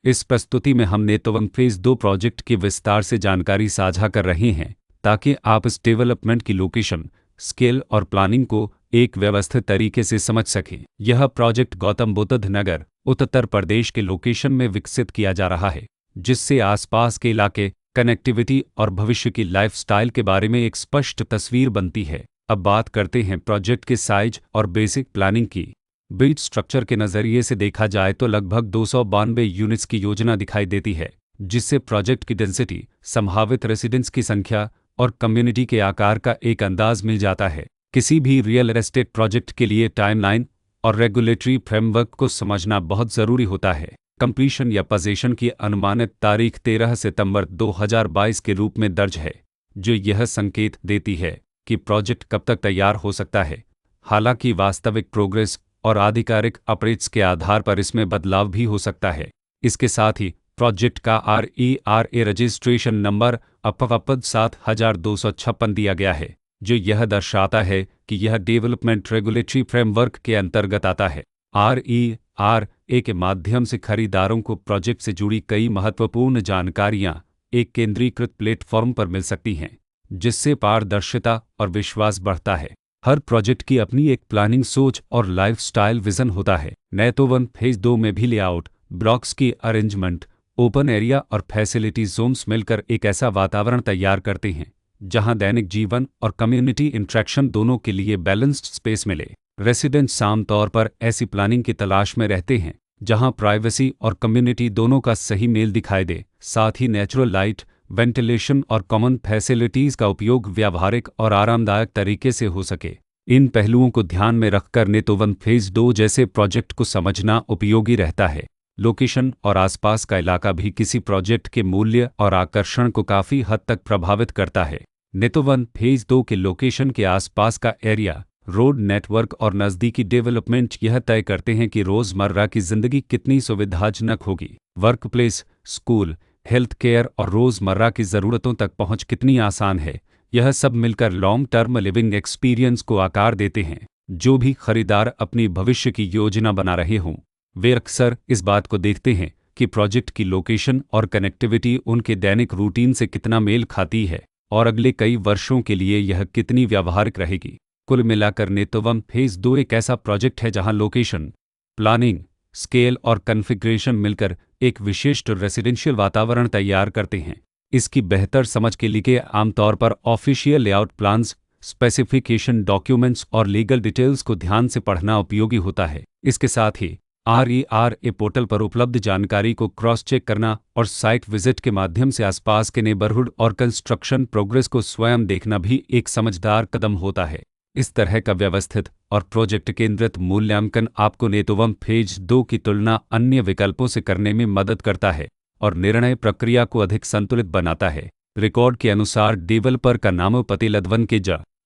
इस प्रस्तुति में हम नेतवन फेज 2 प्रोजेक्ट की विस्तार से जानकारी साझा कर रहे हैं ताकि आप इस डेवलपमेंट की लोकेशन, स्केल और प्लानिंग को एक व्यवस्थित तरीके से समझ सकें। यह प्रोजेक्ट गौतम बुद्ध नगर, उत्तर प्रदेश के लोकेशन में विकसित किया जा रहा है, जिससे आसपास के इलाके, कनेक्टिविटी और भविष्य की लाइफस्टाइल के बारे में एक स्पष्ट तस्वीर बनती है। अब बात करते हैं प्रोजेक्ट के साइज और बेसिक प्लानिंग की। बिल्ड स्ट्रक्चर के नज़रिए से देखा जाए तो लगभग 292 यूनिट्स की योजना दिखाई देती है, जिससे प्रोजेक्ट की डेंसिटी, संभावित रेसिडेंट्स की संख्या और कम्युनिटी के आकार का एक अंदाज मिल जाता है। किसी भी रियल एस्टेट प्रोजेक्ट के लिए टाइमलाइन और रेगुलेटरी फ्रेमवर्क को समझना बहुत ज़रूरी होता है। कंप्लीशन या पोजीशन की अनुमानित तारीख 13 सितंबर 2022 के रूप में दर्ज है, जो यह संकेत देती है कि प्रोजेक्ट कब तक तैयार हो सकता है। हालांकि वास्तविक प्रोग्रेस और आधिकारिक अपडेट्स के आधार पर इसमें बदलाव भी हो सकता है। इसके साथ ही प्रोजेक्ट का RERA रजिस्ट्रेशन नंबर अपवापद 7256 दिया गया है, जो यह दर्शाता है कि यह डेवलपमेंट रेगुलेटरी फ्रेमवर्क के अंतर्गत आता है। RERA के माध्यम से खरीदारों को प्रोजेक्ट से जुड़ी कई महत्वपूर्ण जानकारियां एक केंद्रीकृत प्लेटफॉर्म पर मिल सकती हैं, जिससे पारदर्शिता और विश्वास बढ़ता है। हर प्रोजेक्ट की अपनी एक प्लानिंग सोच और लाइफस्टाइल विजन होता है। नेतवन फेज 2 में भी लेआउट, ब्लॉक्स की अरेंजमेंट, ओपन एरिया और फैसिलिटी जोन्स मिलकर एक ऐसा वातावरण तैयार करते हैं जहां दैनिक जीवन और कम्युनिटी इंटरेक्शन दोनों के लिए बैलेंस्ड स्पेस मिले। रेसिडेंट्स आमतौर पर ऐसी प्लानिंग की तलाश में रहते हैं जहां प्राइवेसी और कम्युनिटी दोनों का सही मेल दिखाई दे। साथ ही नेचुरल लाइट, वेंटिलेशन और कॉमन फैसिलिटीज़ का उपयोग व्यावहारिक और आरामदायक तरीके से हो सके। इन पहलुओं को ध्यान में रखकर नेतवन फेज 2 जैसे प्रोजेक्ट को समझना उपयोगी रहता है। लोकेशन और आसपास का इलाका भी किसी प्रोजेक्ट के मूल्य और आकर्षण को काफ़ी हद तक प्रभावित करता है। नेतवन फेज 2 के लोकेशन के आसपास का एरिया, रोड नेटवर्क और नज़दीकी डेवलपमेंट यह तय करते हैं कि रोज़मर्रा की ज़िंदगी कितनी सुविधाजनक होगी। Work place, school, health care और रोज़मर्रा की ज़रूरतों तक पहुंच कितनी आसान है। यह सब मिलकर लॉन्ग टर्म लिविंग एक्सपीरियंस को आकार देते हैं। जो भी खरीदार अपनी भविष्य की योजना बना रहे हों, वे अक्सर इस बात को देखते हैं कि प्रोजेक्ट की लोकेशन और कनेक्टिविटी उनके दैनिक रूटीन से कितना मेल खाती है और अगले कई वर्षों के लिए यह कितनी व्यावहारिक रहेगी। कुल मिलाकर नेतवन फेज 2 एक ऐसा प्रोजेक्ट है जहां लोकेशन, प्लानिंग, स्केल और कॉन्फ़िगरेशन मिलकर एक विशिष्ट रेसिडेंशियल वातावरण तैयार करते हैं। इसकी बेहतर समझ के लिए आमतौर पर official layout plans, specification documents और लीगल डिटेल्स को ध्यान से पढ़ना उपयोगी होता है। इसके साथ ही RERA पोर्टल पर उपलब्ध जानकारी को क्रॉस चेक करना और साइट विजिट के माध्यम से आसपास के नेबरहुड और कंस्ट्रक्शन प्रोग्रेस को स्वयं देखना भी एक समझदार कदम होता है। इस तरह का व्यवस्थित और प्रोजेक्ट केंद्रित मूल्यांकन आपको नेतवन फेज 2 की तुलना अन्य विकल्पों से करने में मदद करता है और निर्णय प्रक्रिया को अधिक संतुलित बनाता है। रिकॉर्ड के अनुसार डेवलपर का नाम पतेलदवन के